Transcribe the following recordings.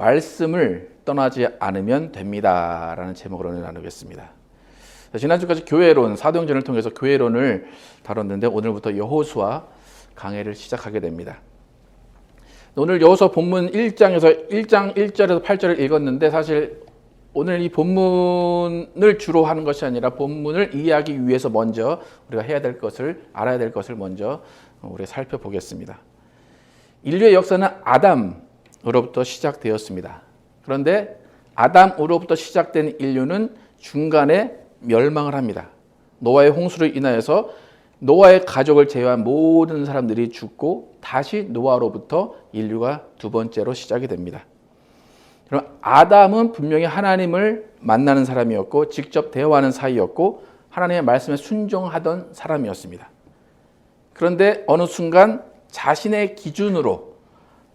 말씀을 떠나지 않으면 됩니다. 라는 제목으로 나누겠습니다. 지난주까지 교회론, 사도행전을 통해서 교회론을 다뤘는데 오늘부터 여호수아 강해를 시작하게 됩니다. 오늘 여호수아 본문 1장에서 1장 1절에서 8절을 읽었는데 사실 오늘 이 본문을 주로 하는 것이 아니라 본문을 이해하기 위해서 먼저 우리가 해야 될 것을, 알아야 될 것을 먼저 우리가 살펴보겠습니다. 인류의 역사는 아담으로부터 시작되었습니다. 그런데 아담으로부터 시작된 인류는 중간에 멸망을 합니다. 노아의 홍수를 인하여서 노아의 가족을 제외한 모든 사람들이 죽고 다시 노아로부터 인류가 두 번째로 시작이 됩니다. 그럼 아담은 분명히 하나님을 만나는 사람이었고 직접 대화하는 사이였고 하나님의 말씀에 순종하던 사람이었습니다. 그런데 어느 순간 자신의 기준으로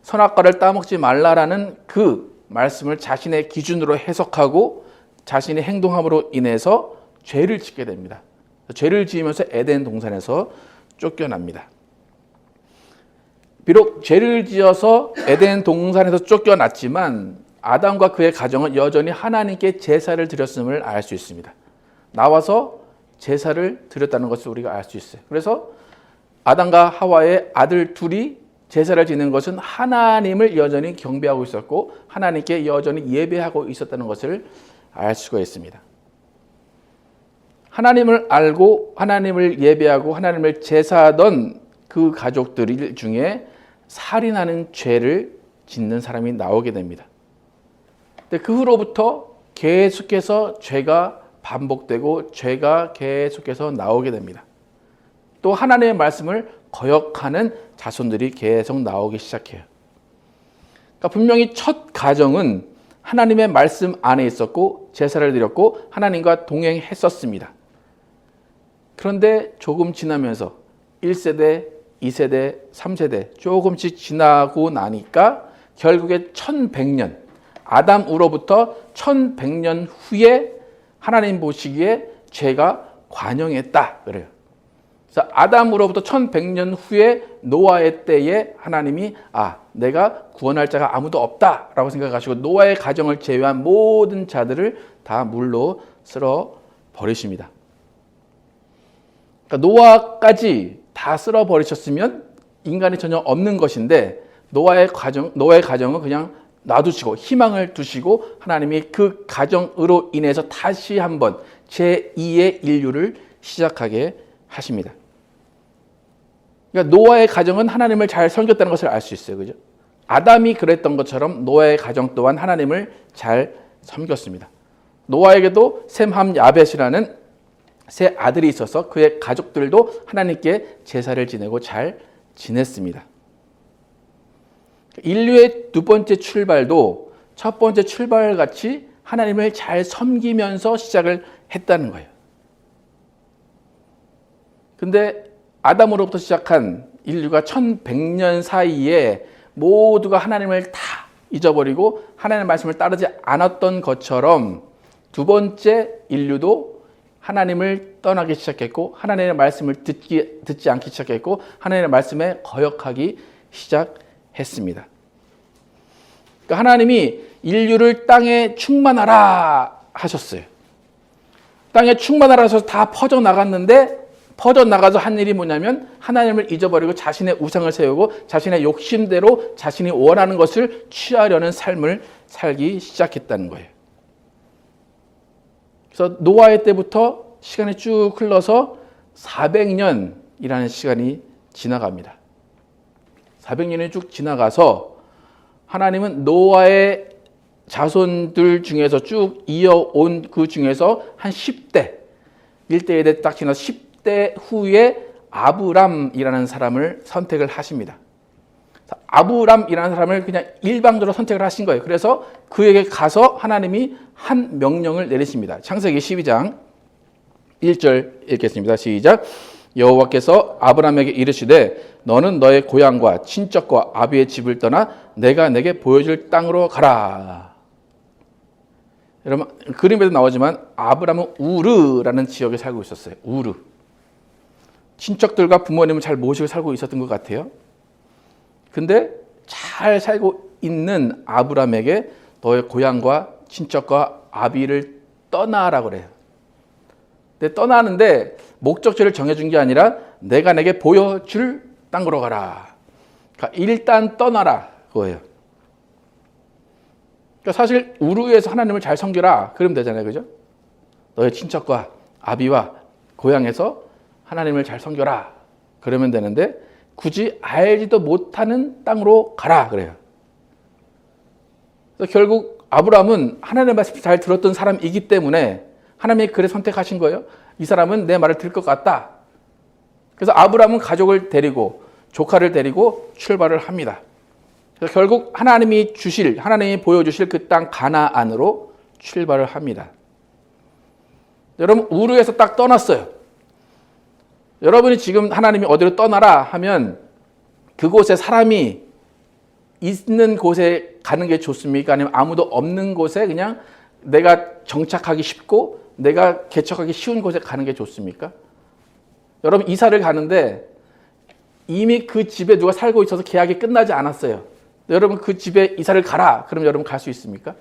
선악과를 따먹지 말라라는 그 말씀을 자신의 기준으로 해석하고 자신의 행동함으로 인해서 죄를 짓게 됩니다. 죄를 지으면서 에덴 동산에서 쫓겨납니다. 비록 죄를 지어서 에덴 동산에서 쫓겨났지만 아담과 그의 가정은 여전히 하나님께 제사를 드렸음을 알 수 있습니다. 나와서 제사를 드렸다는 것을 우리가 알 수 있어요. 그래서 아담과 하와의 아들 둘이 제사를 지는 것은 하나님을 여전히 경배하고 있었고 하나님께 여전히 예배하고 있었다는 것을 알 수가 있습니다. 하나님을 알고 하나님을 예배하고 하나님을 제사하던 그 가족들 중에 살인하는 죄를 짓는 사람이 나오게 됩니다. 근데 그 후로부터 계속해서 죄가 반복되고 죄가 계속해서 나오게 됩니다. 또 하나님의 말씀을 거역하는 자손들이 계속 나오기 시작해요. 그러니까 분명히 첫 가정은 하나님의 말씀 안에 있었고 제사를 드렸고 하나님과 동행했었습니다. 그런데 조금 지나면서 1세대, 2세대, 3세대 조금씩 지나고 나니까 결국에 1100년, 아담으로부터 1100년 후에 하나님 보시기에 죄가 관영했다 그래요. 그래서 아담으로부터 1100년 후에 노아의 때에 하나님이 내가 구원할 자가 아무도 없다라고 생각하시고 노아의 가정을 제외한 모든 자들을 다 물로 쓸어 버리십니다. 그러니까 노아까지 다 쓸어 버리셨으면 인간이 전혀 없는 것인데 노아의 가정은 그냥 놔두시고 희망을 두시고 하나님이 그 가정으로 인해서 다시 한번 제2의 인류를 시작하게 하십니다. 그러니까 노아의 가정은 하나님을 잘 섬겼다는 것을 알 수 있어요. 그죠? 아담이 그랬던 것처럼 노아의 가정 또한 하나님을 잘 섬겼습니다. 노아에게도 셈, 함, 야벳이라는 세 아들이 있어서 그의 가족들도 하나님께 제사를 지내고 잘 지냈습니다. 인류의 두 번째 출발도 첫 번째 출발같이 하나님을 잘 섬기면서 시작을 했다는 거예요. 근데 아담으로부터 시작한 인류가 1100년 사이에 모두가 하나님을 다 잊어버리고 하나님의 말씀을 따르지 않았던 것처럼 두 번째 인류도 하나님을 떠나기 시작했고 하나님의 말씀을 듣지 않기 시작했고 하나님의 말씀에 거역하기 시작했습니다. 그러니까 하나님이 인류를 땅에 충만하라 하셨어요. 땅에 충만하라 하셔서 다 퍼져나갔는데 퍼져나가서 한 일이 뭐냐면 하나님을 잊어버리고 자신의 우상을 세우고 자신의 욕심대로 자신이 원하는 것을 취하려는 삶을 살기 시작했다는 거예요. 그래서 노아의 때부터 시간이 쭉 흘러서 400년이라는 시간이 지나갑니다. 400년이 쭉 지나가서 하나님은 노아의 자손들 중에서 쭉 이어온 그 중에서 한 10대, 1대, 2대 딱 지나서 10대 후에 아브람이라는 사람을 선택을 하십니다. 아브람이라는 사람을 그냥 일방적으로 선택을 하신 거예요. 그래서 그에게 가서 하나님이 한 명령을 내리십니다. 창세기 12장 1절 읽겠습니다. 시작. 여호와께서 아브람에게 이르시되 너는 너의 고향과 친척과 아비의 집을 떠나 내가 내게 보여줄 땅으로 가라. 여러분 그림에도 나오지만 아브람은 우르라는 지역에 살고 있었어요. 우르. 친척들과 부모님을 잘 모시고 살고 있었던 것 같아요. 근데 잘 살고 있는 아브라함에게 너의 고향과 친척과 아비를 떠나라고 그래요. 근데 떠나는데 목적지를 정해준 게 아니라 내가 내게 보여줄 땅으로 가라. 그러니까 일단 떠나라 그거예요. 그러니까 사실 우르에서 하나님을 잘 섬겨라 그러면 되잖아요, 그죠? 너의 친척과 아비와 고향에서 하나님을 잘 섬겨라 그러면 되는데 굳이 알지도 못하는 땅으로 가라 그래요. 그래서 결국 아브라함은 하나님의 말씀을 잘 들었던 사람이기 때문에 하나님이 그래 선택하신 거예요. 이 사람은 내 말을 들을 것 같다. 그래서 아브라함은 가족을 데리고 조카를 데리고 출발을 합니다. 그래서 결국 하나님이 보여주실 그 땅 가나안으로 출발을 합니다. 여러분 우르에서 딱 떠났어요. 여러분이 지금 하나님이 어디로 떠나라 하면 그곳에 사람이 있는 곳에 가는 게 좋습니까? 아니면 아무도 없는 곳에 그냥 내가 정착하기 쉽고 내가 개척하기 쉬운 곳에 가는 게 좋습니까? 여러분 이사를 가는데 이미 그 집에 누가 살고 있어서 계약이 끝나지 않았어요. 여러분 그 집에 이사를 가라. 그럼 여러분 갈 수 있습니까?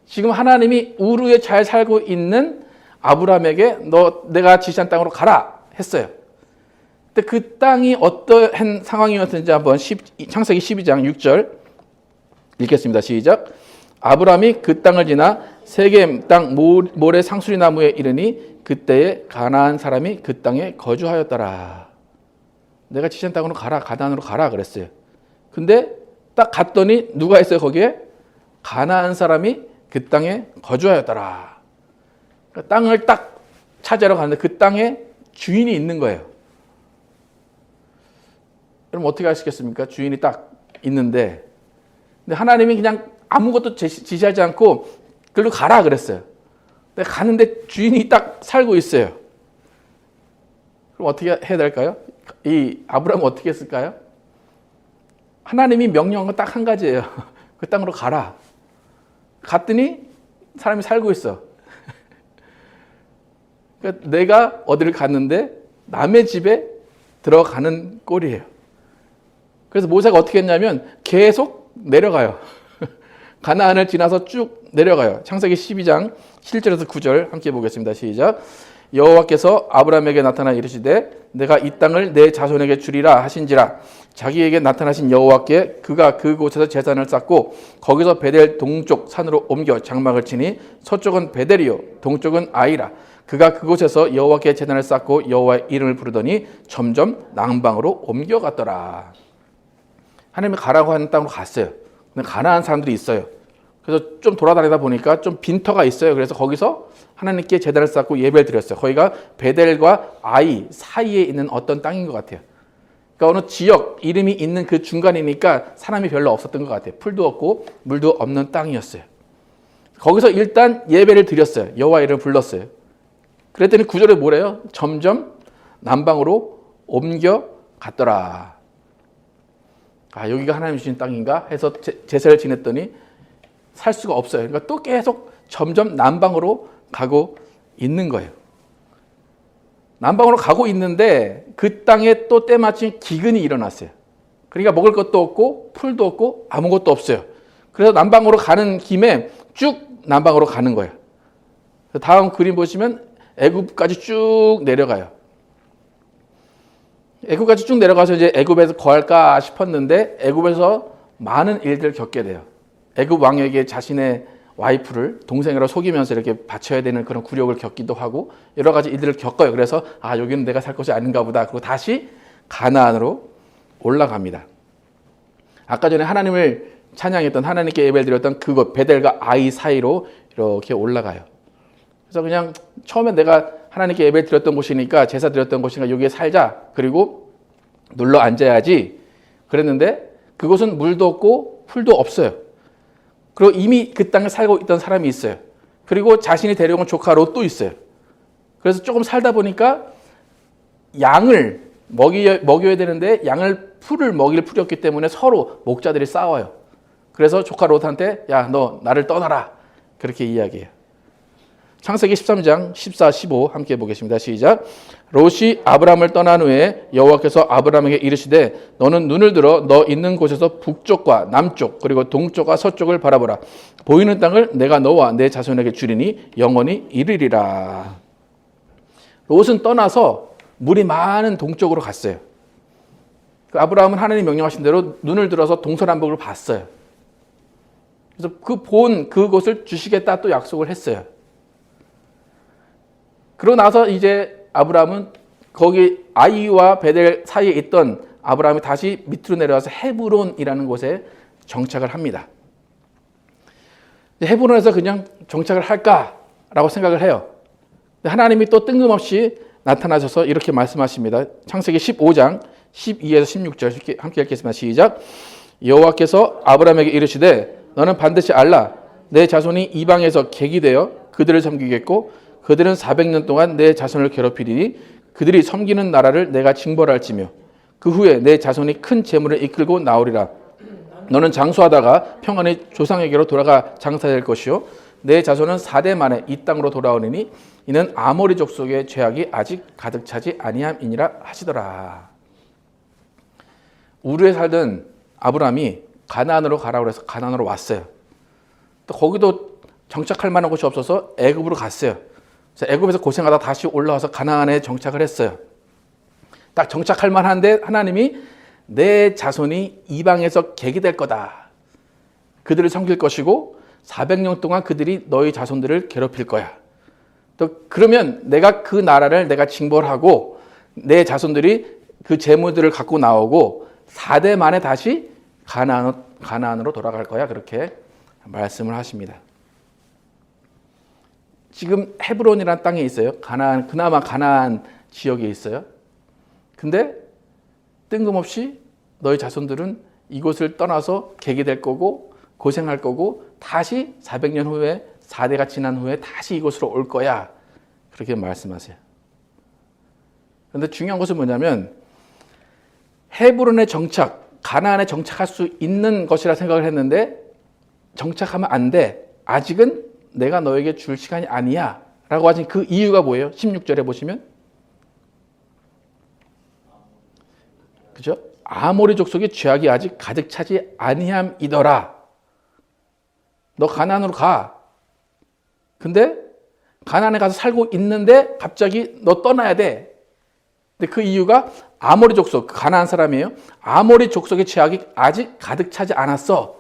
지금 하나님이 우르에 잘 살고 있는 아브라함에게 내가 지시한 땅으로 가라 했어요. 근데 그 땅이 어떠한 상황이었는지 한번 창세기 12장 6절 읽겠습니다. 시작. 아브라함이 그 땅을 지나 세겜 땅 모래 상수리 나무에 이르니 그때에 가나안 사람이 그 땅에 거주하였더라. 내가 지시한 땅으로 가라, 가나안으로 가라 그랬어요. 근데 딱 갔더니 누가 있어요 거기에? 가나안 사람이 그 땅에 거주하였더라. 그러니까 땅을 딱 찾으러 가는데 그 땅에 주인이 있는 거예요. 그럼 어떻게 하시겠습니까? 주인이 딱 있는데 근데 하나님이 그냥 아무것도 지시하지 않고 글로 가라 그랬어요. 근데 가는데 주인이 딱 살고 있어요. 그럼 어떻게 해야 될까요? 이 아브라함은 어떻게 했을까요? 하나님이 명령한 건 딱 한 가지예요. 그 땅으로 가라. 갔더니 사람이 살고 있어. 그러니까 내가 어디를 갔는데 남의 집에 들어가는 꼴이에요. 그래서 모세가 어떻게 했냐면 계속 내려가요. 가나안을 지나서 쭉 내려가요. 창세기 12장 7절에서 9절 함께 보겠습니다. 시작. 여호와께서 아브라함에게 나타나 이르시되 내가 이 땅을 내 자손에게 주리라 하신지라. 자기에게 나타나신 여호와께 그가 그곳에서 제단을 쌓고 거기서 베델 동쪽 산으로 옮겨 장막을 치니 서쪽은 베델이요 동쪽은 아이라. 그가 그곳에서 여호와께 제단을 쌓고 여호와의 이름을 부르더니 점점 남방으로 옮겨갔더라. 하나님이 가라고 하는 땅으로 갔어요. 근데 가나안 사람들이 있어요. 그래서 좀 돌아다니다 보니까 좀 빈터가 있어요. 그래서 거기서 하나님께 제단을 쌓고 예배를 드렸어요. 거기가 베델과 아이 사이에 있는 어떤 땅인 것 같아요. 그러니까 어느 지역 이름이 있는 그 중간이니까 사람이 별로 없었던 것 같아요. 풀도 없고 물도 없는 땅이었어요. 거기서 일단 예배를 드렸어요. 여호와 이름을 불렀어요. 그랬더니 9절에 뭐래요? 점점 남방으로 옮겨갔더라. 아, 여기가 하나님 주신 땅인가 해서 제사를 지냈더니 살 수가 없어요. 그러니까 또 계속 점점 남방으로 가고 있는 거예요. 남방으로 가고 있는데 그 땅에 또 때마침 기근이 일어났어요. 그러니까 먹을 것도 없고 풀도 없고 아무것도 없어요. 그래서 남방으로 가는 김에 쭉 남방으로 가는 거예요. 다음 그림 보시면 애굽까지 쭉 내려가요. 애굽까지 쭉 내려가서 이제 애굽에서 거할까 싶었는데 애굽에서 많은 일들을 겪게 돼요. 애굽 왕에게 자신의 와이프를 동생으로 속이면서 이렇게 바쳐야 되는 그런 굴욕을 겪기도 하고 여러 가지 일들을 겪어요. 그래서 아, 여기는 내가 살 곳이 아닌가 보다. 그리고 다시 가나안으로 올라갑니다. 아까 전에 하나님을 찬양했던 하나님께 예배를 드렸던 그곳 베델과 아이 사이로 이렇게 올라가요. 그래서 그냥 처음에 내가 하나님께 예배를 드렸던 곳이니까 제사 드렸던 곳이니까 여기에 살자. 그리고 눌러 앉아야지. 그랬는데 그곳은 물도 없고 풀도 없어요. 그리고 이미 그 땅에 살고 있던 사람이 있어요. 그리고 자신이 데려온 조카 롯도 있어요. 그래서 조금 살다 보니까 양을 먹여야 되는데 풀을 먹이를 풀었기 때문에 서로 목자들이 싸워요. 그래서 조카 롯한테 야, 너 나를 떠나라. 그렇게 이야기해요. 창세기 13장 14, 15 함께 보겠습니다. 시작. 롯이 아브람을 떠난 후에 여호와께서 아브람에게 이르시되 너는 눈을 들어 너 있는 곳에서 북쪽과 남쪽 그리고 동쪽과 서쪽을 바라보라. 보이는 땅을 내가 너와 내 자손에게 주리니 영원히 이르리라. 롯은 떠나서 물이 많은 동쪽으로 갔어요. 아브라함은 하나님 명령하신 대로 눈을 들어서 동서남북을 봤어요. 그래서 그곳을 주시겠다 또 약속을 했어요. 그러고 나서 이제 아브라함은 거기 아이와 베델 사이에 있던 아브라함이 다시 밑으로 내려와서 헤브론이라는 곳에 정착을 합니다. 헤브론에서 그냥 정착을 할까라고 생각을 해요. 하나님이 또 뜬금없이 나타나셔서 이렇게 말씀하십니다. 창세기 15장 12에서 16절 함께 읽겠습니다. 시작. 여호와께서 아브라함에게 이르시되 너는 반드시 알라. 내 자손이 이방에서 객이 되어 그들을 섬기겠고 그들은 400년 동안 내 자손을 괴롭히리니 그들이 섬기는 나라를 내가 징벌할지며 그 후에 내 자손이 큰 재물을 이끌고 나오리라. 너는 장수하다가 평안히 조상에게로 돌아가 장사될 것이요 내 자손은 4대 만에 이 땅으로 돌아오리니 이는 아모리 족속의 죄악이 아직 가득 차지 아니함이니라 하시더라. 우르에 살던 아브라함이 가나안으로 가라고 해서 가나안으로 왔어요. 또 거기도 정착할 만한 곳이 없어서 애굽으로 갔어요. 그래서 애굽에서 고생하다 다시 올라와서 가나안에 정착을 했어요. 딱 정착할 만한데 하나님이 내 자손이 이방에서 객이 될 거다. 그들을 섬길 것이고 400년 동안 그들이 너희 자손들을 괴롭힐 거야. 또 그러면 내가 그 나라를 내가 징벌하고 내 자손들이 그 재물들을 갖고 나오고 4대 만에 다시 가나안으로 돌아갈 거야. 그렇게 말씀을 하십니다. 지금 헤브론이라는 땅에 있어요. 그나마 가나안 지역에 있어요. 근데 뜬금없이 너희 자손들은 이곳을 떠나서 객이 될 거고 고생할 거고 다시 400년 후에 4대가 지난 후에 다시 이곳으로 올 거야. 그렇게 말씀하세요. 그런데 중요한 것은 뭐냐면 헤브론의 정착, 가나안에 정착할 수 있는 것이라 생각을 했는데 정착하면 안 돼. 아직은 내가 너에게 줄 시간이 아니야. 라고 하신 그 이유가 뭐예요? 16절에 보시면. 그죠? 아모리 족속의 죄악이 아직 가득 차지 아니함이더라. 너 가나안으로 가. 근데 가나안에 가서 살고 있는데 갑자기 너 떠나야 돼. 근데 그 이유가 아모리 족속, 가나안 사람이에요. 아모리 족속의 죄악이 아직 가득 차지 않았어.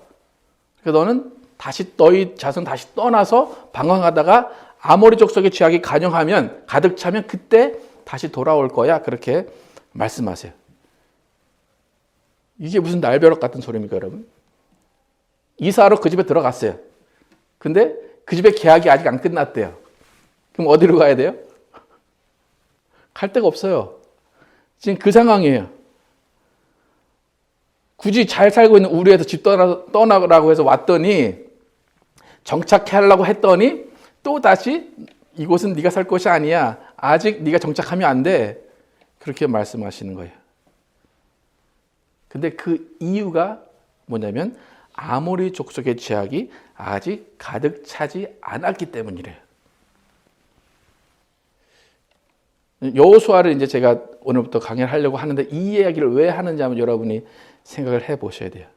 그래서 너는 다시 너희 자손 다시 떠나서 방황하다가 아모리 족속의 죄악이 가능하면 가득 차면 그때 다시 돌아올 거야. 그렇게 말씀하세요. 이게 무슨 날벼락 같은 소리입니까, 여러분? 이사하러 그 집에 들어갔어요. 근데 그 집에 계약이 아직 안 끝났대요. 그럼 어디로 가야 돼요? 갈 데가 없어요. 지금 그 상황이에요. 굳이 잘 살고 있는 우리에서 집 떠나라고 해서 왔더니 정착해 하려고 했더니 또 다시 이곳은 네가 살 곳이 아니야. 아직 네가 정착하면 안 돼. 그렇게 말씀하시는 거예요. 근데 그 이유가 뭐냐면 아모리 족속의 죄악이 아직 가득 차지 않았기 때문이래요. 여호수아를 이제 제가 오늘부터 강의를 하려고 하는데 이 이야기를 왜 하는지 한번 여러분이 생각을 해 보셔야 돼요.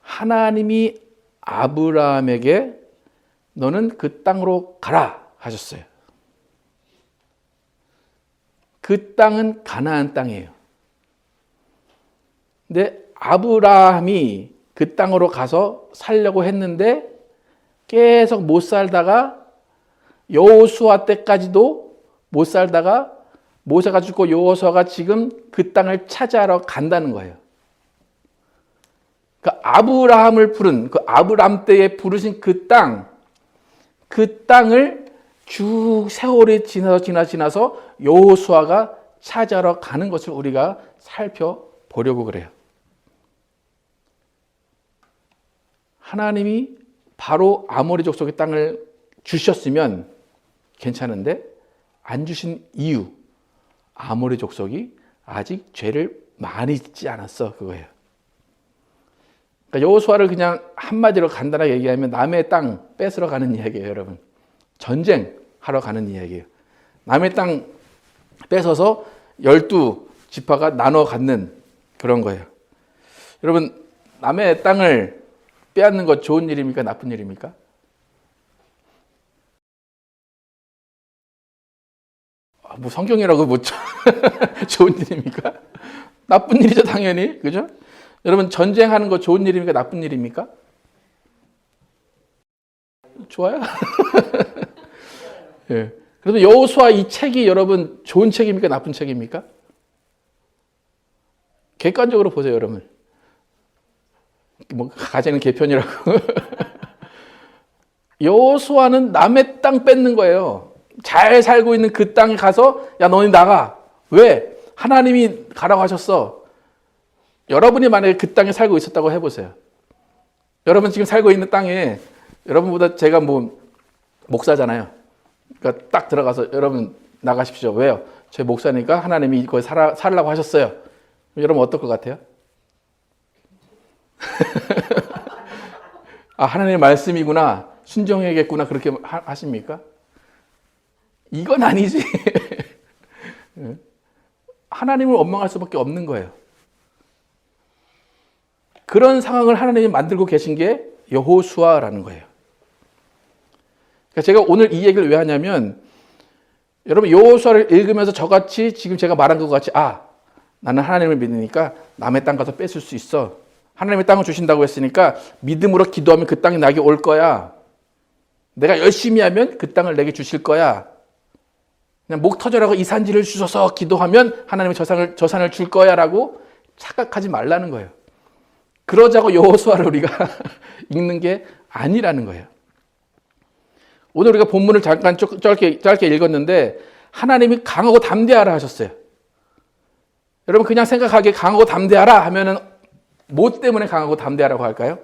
하나님이 아브라함에게 너는 그 땅으로 가라 하셨어요. 그 땅은 가나안 땅이에요. 근데 아브라함이 그 땅으로 가서 살려고 했는데 계속 못 살다가 여호수아 때까지도 못 살다가 모세가 죽고 여호수아가 지금 그 땅을 차지하러 간다는 거예요. 그 아브라함을 부른 그 아브라함 때에 부르신 그 땅을 쭉 세월이 지나서 여호수아가 차지하러 가는 것을 우리가 살펴보려고 그래요. 하나님이 바로 아모리 족속의 땅을 주셨으면 괜찮은데 안 주신 이유, 아모리 족속이 아직 죄를 많이 짓지 않았어, 그거예요. 그러니까 여호수아를 그냥 한마디로 간단하게 얘기하면 남의 땅 뺏으러 가는 이야기예요, 여러분. 전쟁하러 가는 이야기예요. 남의 땅 뺏어서 12지파가 나눠 갖는 그런 거예요. 여러분, 남의 땅을 빼앗는 것 좋은 일입니까? 나쁜 일입니까? 뭐 성경이라고 뭐 좋은 일입니까? 나쁜 일이죠, 당연히. 그죠? 여러분, 전쟁하는 거 좋은 일입니까? 나쁜 일입니까? 좋아요? 예. 그래서 여호수아 이 책이 여러분 좋은 책입니까? 나쁜 책입니까? 객관적으로 보세요, 여러분. 뭐 가재는 개편이라고. 여호수아는 남의 땅 뺏는 거예요. 잘 살고 있는 그 땅에 가서 야, 너희 나가. 왜? 하나님이 가라고 하셨어. 여러분이 만약에 그 땅에 살고 있었다고 해보세요. 여러분 지금 살고 있는 땅에 여러분보다 제가 뭐 목사잖아요. 그러니까 딱 들어가서 여러분 나가십시오. 왜요? 제 목사니까 하나님이 거기 살라고 하셨어요. 여러분 어떨 것 같아요? 아, 하나님의 말씀이구나. 순종해야겠구나. 그렇게 하십니까? 이건 아니지. 하나님을 원망할 수밖에 없는 거예요. 그런 상황을 하나님이 만들고 계신 게 여호수아라는 거예요. 그러니까 제가 오늘 이 얘기를 왜 하냐면 여러분 여호수아를 읽으면서 저같이 지금 제가 말한 것 같이 나는 하나님을 믿으니까 남의 땅 가서 뺏을 수 있어. 하나님의 땅을 주신다고 했으니까 믿음으로 기도하면 그 땅이 나에게 올 거야. 내가 열심히 하면 그 땅을 내게 주실 거야. 그냥 목 터져라고 이 산지를 주셔서 기도하면 하나님이 저 산을 줄 거야 라고 착각하지 말라는 거예요. 그러자고 여호수아를 우리가 읽는 게 아니라는 거예요. 오늘 우리가 본문을 잠깐 짧게 읽었는데 하나님이 강하고 담대하라 하셨어요. 여러분 그냥 생각하기에 강하고 담대하라 하면은 뭐 때문에 강하고 담대하라고 할까요?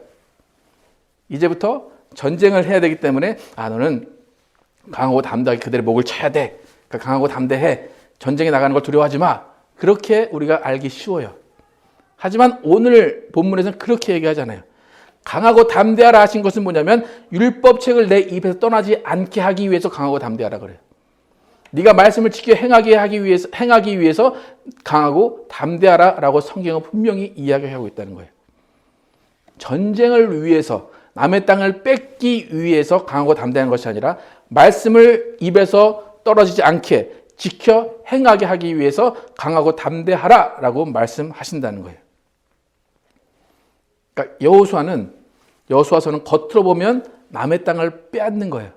이제부터 전쟁을 해야 되기 때문에 너는 강하고 담대하게 그들의 목을 쳐야 돼. 그러니까 강하고 담대해. 전쟁에 나가는 걸 두려워하지 마. 그렇게 우리가 알기 쉬워요. 하지만 오늘 본문에서는 그렇게 얘기하잖아요. 강하고 담대하라 하신 것은 뭐냐면 율법책을 내 입에서 떠나지 않게 하기 위해서 강하고 담대하라 그래요. 네가 말씀을 지켜 행하기 위해서 강하고 담대하라라고 성경은 분명히 이야기하고 있다는 거예요. 전쟁을 위해서 남의 땅을 뺏기 위해서 강하고 담대한 것이 아니라 말씀을 입에서 떨어지지 않게 지켜 행하게 하기 위해서 강하고 담대하라라고 말씀하신다는 거예요. 그러니까 여호수아서는 겉으로 보면 남의 땅을 빼앗는 거예요.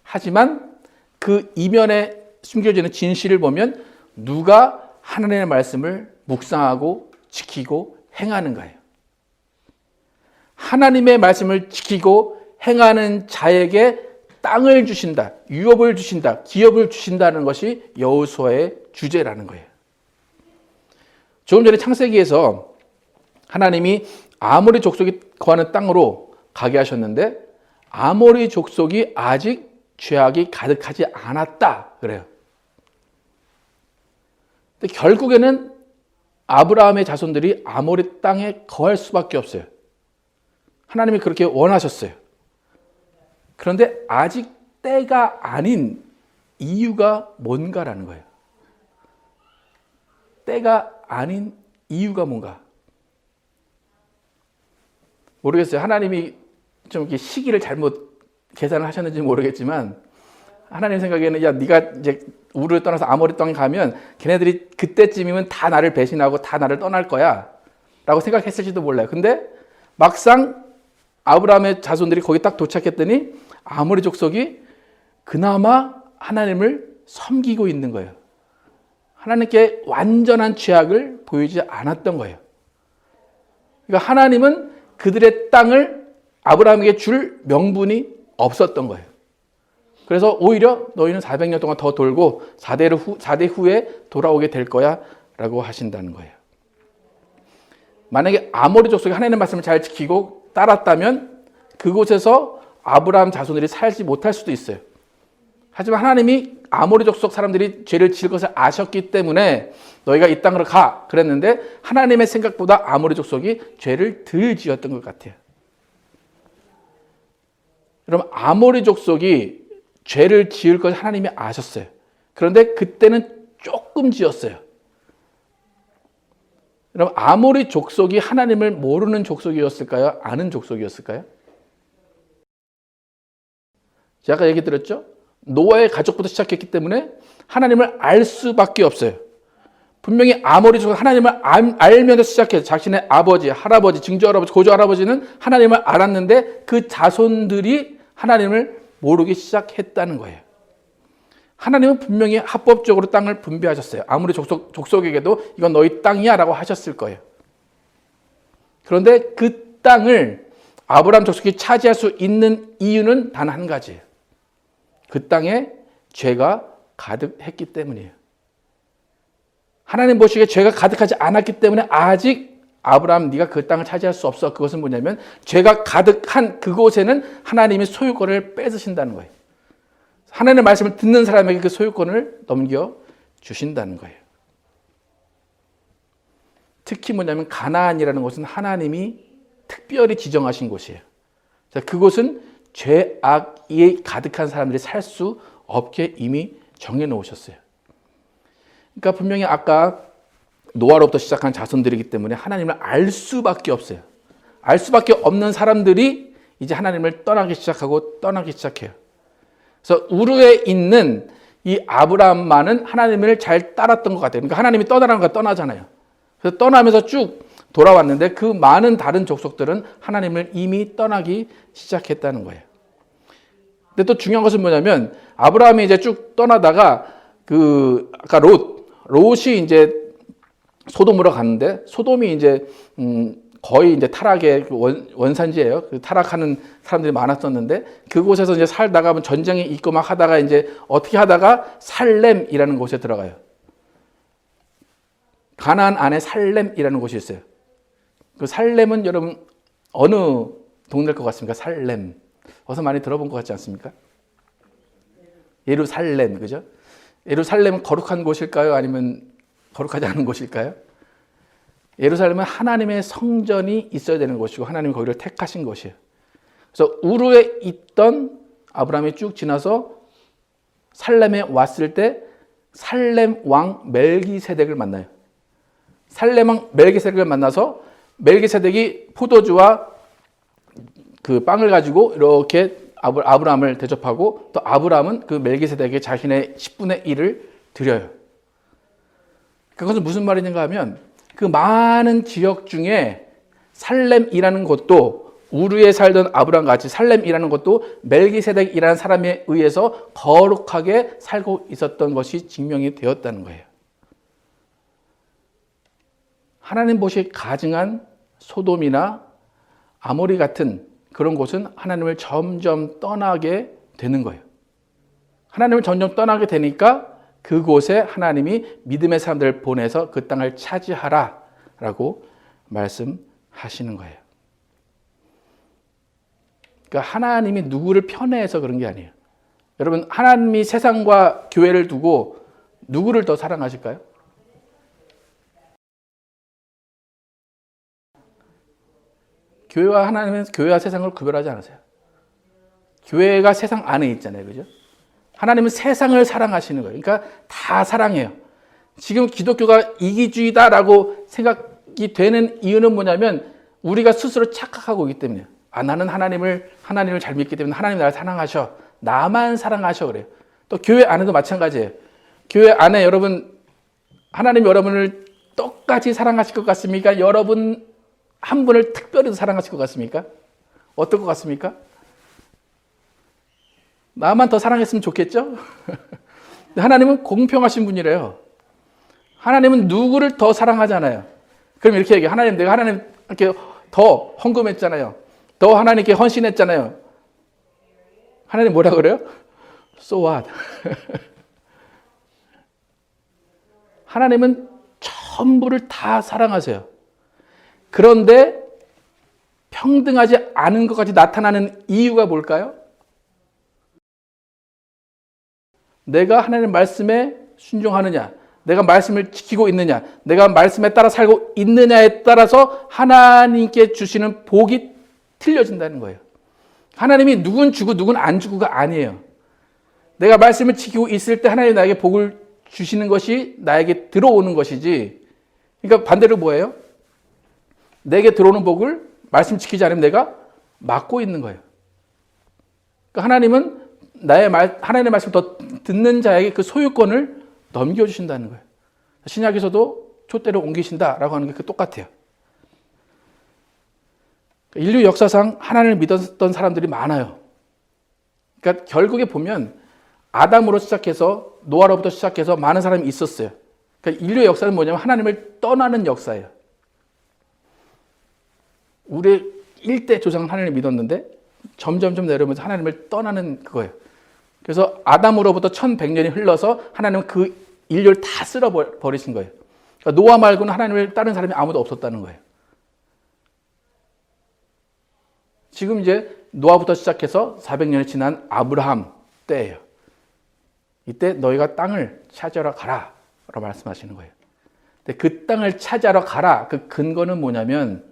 하지만 그 이면에 숨겨지는 진실을 보면 누가 하나님의 말씀을 묵상하고 지키고 행하는 거예요. 하나님의 말씀을 지키고 행하는 자에게 땅을 주신다, 유업을 주신다, 기업을 주신다는 것이 여호수아의 주제라는 거예요. 조금 전에 창세기에서 하나님이 아모리 족속이 거하는 땅으로 가게 하셨는데 아모리 족속이 아직 죄악이 가득하지 않았다 그래요. 근데 결국에는 아브라함의 자손들이 아모리 땅에 거할 수밖에 없어요. 하나님이 그렇게 원하셨어요. 그런데 아직 때가 아닌 이유가 뭔가라는 거예요. 때가 아닌 이유가 뭔가. 모르겠어요. 하나님이 좀 이렇게 시기를 잘못 계산을 하셨는지 모르겠지만 하나님 생각에는 네가 이제 우르를 떠나서 아모리 땅에 가면 걔네들이 그때쯤이면 다 나를 배신하고 다 나를 떠날 거야 라고 생각했을지도 몰라요. 근데 막상 아브라함의 자손들이 거기 딱 도착했더니 아모리 족속이 그나마 하나님을 섬기고 있는 거예요. 하나님께 완전한 죄악을 보이지 않았던 거예요. 그러니까 하나님은 그들의 땅을 아브라함에게 줄 명분이 없었던 거예요. 그래서 오히려 너희는 400년 동안 더 돌고 4대 후에 돌아오게 될 거야 라고 하신다는 거예요. 만약에 아모리 족속이 하나님의 말씀을 잘 지키고 따랐다면 그곳에서 아브라함 자손들이 살지 못할 수도 있어요. 하지만 하나님이 아모리 족속 사람들이 죄를 지을 것을 아셨기 때문에 너희가 이 땅으로 가 그랬는데 하나님의 생각보다 아모리 족속이 죄를 덜 지었던 것 같아요. 여러분, 아모리 족속이 죄를 지을 것을 하나님이 아셨어요. 그런데 그때는 조금 지었어요. 여러분, 아모리 족속이 하나님을 모르는 족속이었을까요? 아는 족속이었을까요? 제가 아까 얘기 드렸죠? 노아의 가족부터 시작했기 때문에 하나님을 알 수밖에 없어요. 분명히 아모리 족속은 하나님을 알면서 시작해서 자신의 아버지, 할아버지, 증조할아버지, 고조할아버지는 하나님을 알았는데 그 자손들이 하나님을 모르기 시작했다는 거예요. 하나님은 분명히 합법적으로 땅을 분배하셨어요. 아무리 족속에게도 이건 너희 땅이야 라고 하셨을 거예요. 그런데 그 땅을 아브라함 족속이 차지할 수 있는 이유는 단 한 가지예요. 그 땅에 죄가 가득했기 때문이에요. 하나님 보시기에 죄가 가득하지 않았기 때문에 아직 아브라함 네가 그 땅을 차지할 수 없어. 그것은 뭐냐면 죄가 가득한 그곳에는 하나님이 소유권을 뺏으신다는 거예요. 하나님의 말씀을 듣는 사람에게 그 소유권을 넘겨주신다는 거예요. 특히 뭐냐면 가나안이라는 곳은 하나님이 특별히 지정하신 곳이에요. 그곳은 죄악이 가득한 사람들이 살 수 없게 이미 정해놓으셨어요. 그러니까 분명히 아까 노아로부터 시작한 자손들이기 때문에 하나님을 알 수밖에 없어요. 알 수밖에 없는 사람들이 이제 하나님을 떠나기 시작해요. 그래서 우르에 있는 이 아브라함만은 하나님을 잘 따랐던 것 같아요. 그러니까 하나님이 떠나라는 거 떠나잖아요. 그래서 떠나면서 쭉 돌아왔는데 그 많은 다른 족속들은 하나님을 이미 떠나기 시작했다는 거예요. 근데 또 중요한 것은 뭐냐면 아브라함이 이제 쭉 떠나다가 아까 롯이 이제 소돔으로 갔는데 소돔이 이제 거의 이제 타락의 원산지예요. 타락하는 사람들이 많았었는데 그곳에서 이제 살다가 전쟁이 있고 막 하다가 이제 어떻게 하다가 살렘이라는 곳에 들어가요. 가나안 안에 살렘이라는 곳이 있어요. 그 살렘은 여러분 어느 동네일 것 같습니까? 살렘. 어서 많이 들어본 것 같지 않습니까? 예루살렘, 그죠? 예루살렘은 거룩한 곳일까요? 아니면 거룩하지 않은 곳일까요? 예루살렘은 하나님의 성전이 있어야 되는 곳이고 하나님이 거기를 택하신 곳이에요. 그래서 우르에 있던 아브라함이 쭉 지나서 살렘에 왔을 때 살렘 왕 멜기세덱을 만나요. 살렘 왕 멜기세덱을 만나서 멜기세덱이 포도주와 그 빵을 가지고 이렇게 아브라함을 대접하고 또 아브라함은 그 멜기세덱에게 자신의 10분의 1을 드려요. 그것은 무슨 말인가 하면 그 많은 지역 중에 살렘이라는 곳도 우르에 살던 아브라함과 같이 살렘이라는 곳도 멜기세덱이라는 사람에 의해서 거룩하게 살고 있었던 것이 증명이 되었다는 거예요. 하나님 보시기에 가증한 소돔이나 아모리 같은 그런 곳은 하나님을 점점 떠나게 되는 거예요. 하나님을 점점 떠나게 되니까 그곳에 하나님이 믿음의 사람들을 보내서 그 땅을 차지하라 라고 말씀하시는 거예요. 그러니까 하나님이 누구를 편애해서 그런 게 아니에요. 여러분, 하나님이 세상과 교회를 두고 누구를 더 사랑하실까요? 교회와 하나님은 교회와 세상을 구별하지 않으세요. 교회가 세상 안에 있잖아요. 그죠? 하나님은 세상을 사랑하시는 거예요. 그러니까 다 사랑해요. 지금 기독교가 이기주의다라고 생각이 되는 이유는 뭐냐면 우리가 스스로 착각하고 있기 때문이에요. 나는 하나님을 잘 믿기 때문에 하나님 나를 사랑하셔. 나만 사랑하셔 그래요. 또 교회 안에도 마찬가지예요. 교회 안에 여러분 하나님 여러분을 똑같이 사랑하실 것 같습니까? 여러분 한 분을 특별히 사랑하실 것 같습니까? 어떨 것 같습니까? 나만 더 사랑했으면 좋겠죠? 하나님은 공평하신 분이래요. 하나님은 누구를 더 사랑하잖아요. 그럼 이렇게 얘기해요. 하나님, 내가 하나님께 더 헌금했잖아요. 더 하나님께 헌신했잖아요. 하나님 뭐라 그래요? So what? 하나님은 전부를 다 사랑하세요. 그런데 평등하지 않은 것까지 나타나는 이유가 뭘까요? 내가 하나님의 말씀에 순종하느냐, 내가 말씀을 지키고 있느냐, 내가 말씀에 따라 살고 있느냐에 따라서 하나님께 주시는 복이 틀려진다는 거예요. 하나님이 누군 주고 누군 안 주고가 아니에요. 내가 말씀을 지키고 있을 때 하나님이 나에게 복을 주시는 것이 나에게 들어오는 것이지. 그러니까 반대로 뭐예요? 내게 들어오는 복을 말씀 지키지 않으면 내가 막고 있는 거예요. 그러니까 하나님은 하나님의 말씀을 더 듣는 자에게 그 소유권을 넘겨주신다는 거예요. 신약에서도 촛대를 옮기신다라고 하는 게 똑같아요. 인류 역사상 하나님을 믿었던 사람들이 많아요. 그러니까 결국에 보면 아담으로 시작해서 노아로부터 시작해서 많은 사람이 있었어요. 그러니까 인류의 역사는 뭐냐면 하나님을 떠나는 역사예요. 우리 일대 조상은 하나님을 믿었는데 점점점 내려오면서 하나님을 떠나는 그거예요. 그래서 아담으로부터 1100년이 흘러서 하나님은 그 인류를 다 쓸어버리신 거예요. 그러니까 노아 말고는 하나님을 따르는 사람이 아무도 없었다는 거예요. 지금 이제 노아부터 시작해서 400년이 지난 아브라함 때예요. 이때 너희가 땅을 찾아러 가라 라고 말씀하시는 거예요. 근데 그 땅을 찾아러 가라, 그 근거는 뭐냐면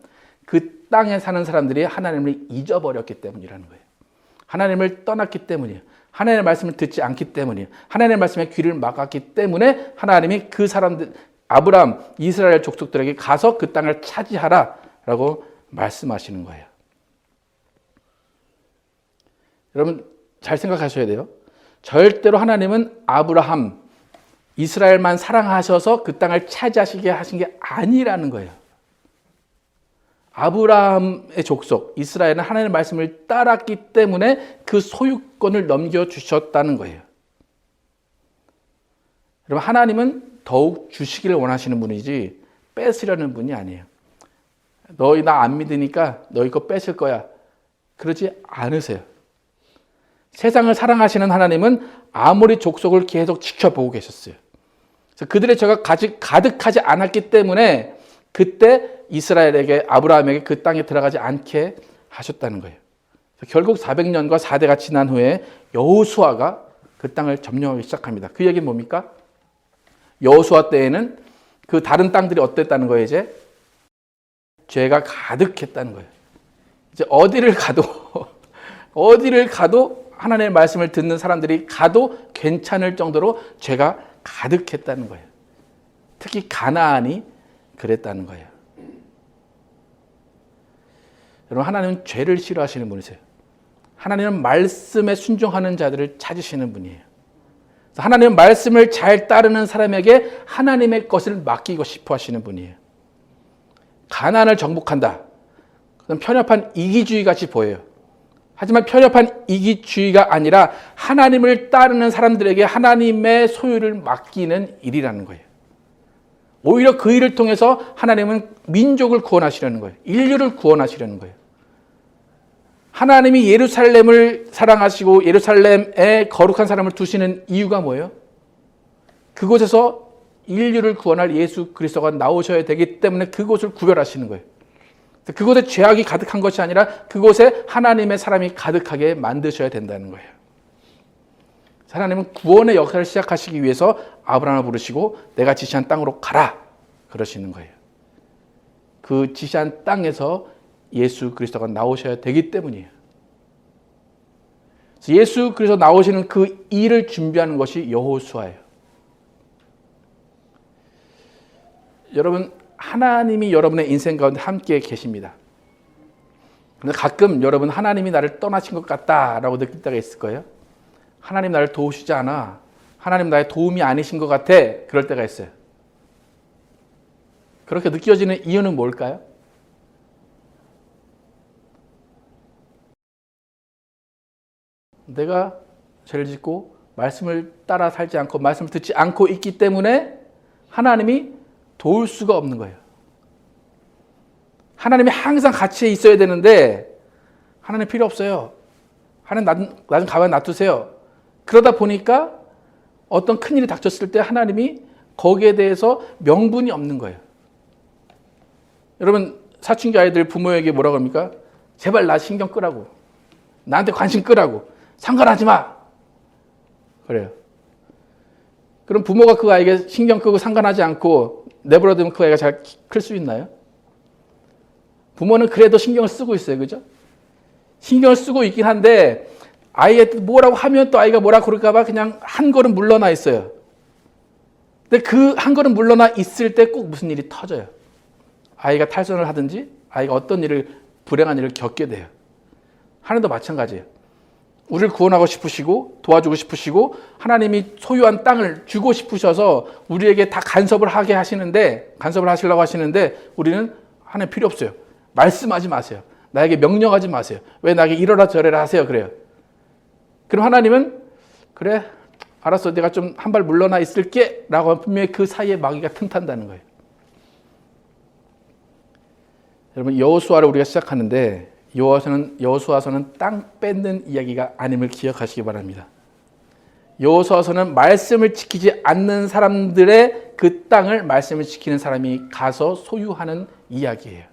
그 땅에 사는 사람들이 하나님을 잊어버렸기 때문이라는 거예요. 하나님을 떠났기 때문이에요. 하나님의 말씀을 듣지 않기 때문이에요. 하나님의 말씀에 귀를 막았기 때문에 하나님이 그 사람들, 아브라함, 이스라엘 족속들에게 가서 그 땅을 차지하라 라고 말씀하시는 거예요. 여러분 잘 생각하셔야 돼요. 절대로 하나님은 아브라함, 이스라엘만 사랑하셔서 그 땅을 차지하시게 하신 게 아니라는 거예요. 아브라함의 족속, 이스라엘은 하나님의 말씀을 따랐기 때문에 그 소유권을 넘겨주셨다는 거예요. 여러분 하나님은 더욱 주시기를 원하시는 분이지 뺏으려는 분이 아니에요. 너희 나 안 믿으니까 너희 거 뺏을 거야. 그러지 않으세요. 세상을 사랑하시는 하나님은 아무리 족속을 계속 지켜보고 계셨어요. 그래서 그들의 죄가 가득하지 않았기 때문에 그때 이스라엘에게, 아브라함에게 그 땅에 들어가지 않게 하셨다는 거예요. 결국 400년과 4대가 지난 후에 여호수아가 그 땅을 점령하기 시작합니다. 그 얘기는 뭡니까? 여호수아 때에는 그 다른 땅들이 어땠다는 거예요? 이제 죄가 가득했다는 거예요. 이제 어디를 가도 하나님의 말씀을 듣는 사람들이 가도 괜찮을 정도로 죄가 가득했다는 거예요. 특히 가나안이 그랬다는 거예요. 여러분 하나님은 죄를 싫어하시는 분이세요. 하나님은 말씀에 순종하는 자들을 찾으시는 분이에요. 하나님은 말씀을 잘 따르는 사람에게 하나님의 것을 맡기고 싶어 하시는 분이에요. 가나안을 정복한다. 그건 편협한 이기주의 같이 보여요. 하지만 편협한 이기주의가 아니라 하나님을 따르는 사람들에게 하나님의 소유를 맡기는 일이라는 거예요. 오히려 그 일을 통해서 하나님은 민족을 구원하시려는 거예요. 인류를 구원하시려는 거예요. 하나님이 예루살렘을 사랑하시고 예루살렘에 거룩한 사람을 두시는 이유가 뭐예요? 그곳에서 인류를 구원할 예수 그리스도가 나오셔야 되기 때문에 그곳을 구별하시는 거예요. 그곳에 죄악이 가득한 것이 아니라 그곳에 하나님의 사람이 가득하게 만드셔야 된다는 거예요. 하나님은 구원의 역사를 시작하시기 위해서 아브라함을 부르시고 내가 지시한 땅으로 가라 그러시는 거예요. 그 지시한 땅에서 예수 그리스도가 나오셔야 되기 때문이에요. 예수 그리스도 나오시는 그 일을 준비하는 것이 여호수아예요. 여러분 하나님이 여러분의 인생 가운데 함께 계십니다. 그런데 가끔 여러분 하나님이 나를 떠나신 것 같다라고 느낄 때가 있을 거예요. 하나님 나를 도우시지 않아. 하나님 나의 도움이 아니신 것 같아. 그럴 때가 있어요. 그렇게 느껴지는 이유는 뭘까요? 내가 죄를 짓고 말씀을 따라 살지 않고 말씀을 듣지 않고 있기 때문에 하나님이 도울 수가 없는 거예요. 하나님이 항상 같이 있어야 되는데 하나님 필요 없어요. 하나님 나 좀 가만히 놔두세요. 그러다 보니까 어떤 큰일이 닥쳤을 때 하나님이 거기에 대해서 명분이 없는 거예요. 여러분 사춘기 아이들 부모에게 뭐라고 합니까? 제발 나 신경 끄라고. 나한테 관심 끄라고. 상관하지 마. 그래요. 그럼 부모가 그 아이에게 신경 끄고 상관하지 않고 내버려두면 그 아이가 잘 클 수 있나요? 부모는 그래도 신경을 쓰고 있어요. 그죠? 신경을 쓰고 있긴 한데 아이한테 뭐라고 하면 또 아이가 뭐라고 그럴까 봐 그냥 한 걸음 물러나 있어요. 근데 그 한 걸음 물러나 있을 때 꼭 무슨 일이 터져요. 아이가 탈선을 하든지 아이가 어떤 불행한 일을 겪게 돼요. 하나님도 마찬가지예요. 우리를 구원하고 싶으시고 도와주고 싶으시고 하나님이 소유한 땅을 주고 싶으셔서 우리에게 다 간섭을 하시려고 하시는데 우리는 하나님 필요 없어요. 말씀하지 마세요. 나에게 명령하지 마세요. 왜 나에게 이러라 저래라 하세요. 그래요. 그럼 하나님은 그래 알았어 내가 좀 한 발 물러나 있을게 라고 하면 분명히 그 사이에 마귀가 틈탄다는 거예요. 여러분 여호수아를 우리가 시작하는데 여호수아서는 땅 뺏는 이야기가 아님을 기억하시기 바랍니다. 여호수아서는 말씀을 지키지 않는 사람들의 그 땅을 말씀을 지키는 사람이 가서 소유하는 이야기예요.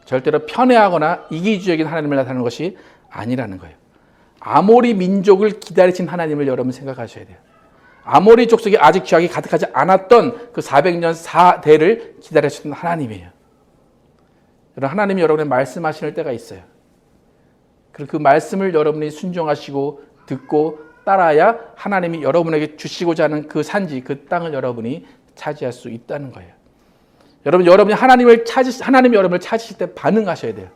절대로 편애하거나 이기주의적인 하나님을 나타내는 것이 아니라는 거예요. 아모리 민족을 기다리신 하나님을 여러분 생각하셔야 돼요. 아모리 족속이 아직 죄악이 가득하지 않았던 그 400년 4대를 기다리시는 하나님이에요. 여러분 하나님이 여러분의 말씀하시는 때가 있어요. 그리고 그 말씀을 여러분이 순종하시고 듣고 따라야 하나님이 여러분에게 주시고자 하는 그 산지, 그 땅을 여러분이 차지할 수 있다는 거예요. 여러분이 하나님이 여러분을 찾으실 때 반응하셔야 돼요.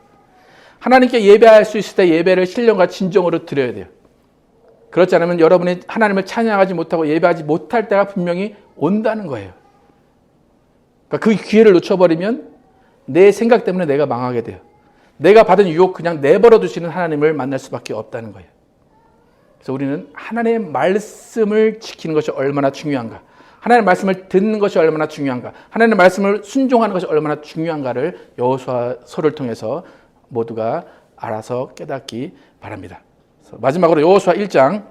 하나님께 예배할 수 있을 때 예배를 신령과 진정으로 드려야 돼요. 그렇지 않으면 여러분이 하나님을 찬양하지 못하고 예배하지 못할 때가 분명히 온다는 거예요. 그러니까 그 기회를 놓쳐버리면 내 생각 때문에 내가 망하게 돼요. 내가 받은 유혹 그냥 내버려 두시는 하나님을 만날 수밖에 없다는 거예요. 그래서 우리는 하나님의 말씀을 지키는 것이 얼마나 중요한가, 하나님의 말씀을 듣는 것이 얼마나 중요한가, 하나님의 말씀을 순종하는 것이 얼마나 중요한가를 여호수아서를 통해서 모두가 알아서 깨닫기 바랍니다. 마지막으로 여호수아 1장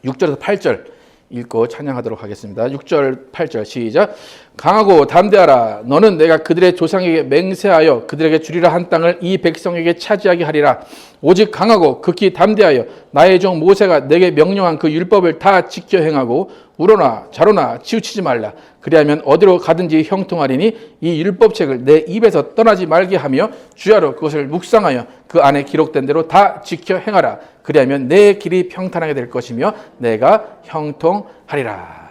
6절에서 8절 읽고 찬양하도록 하겠습니다. 6절 8절 시작. 강하고 담대하라. 너는 내가 그들의 조상에게 맹세하여 그들에게 주리라 한 땅을 이 백성에게 차지하게 하리라. 오직 강하고 극히 담대하여 나의 종 모세가 내게 명령한 그 율법을 다 지켜 행하고 우러나 자로나 치우치지 말라. 그리하면 어디로 가든지 형통하리니 이 율법책을 내 입에서 떠나지 말게 하며 주야로 그것을 묵상하여 그 안에 기록된 대로 다 지켜 행하라. 그리하면 내 길이 평탄하게 될 것이며 내가 형통하리라.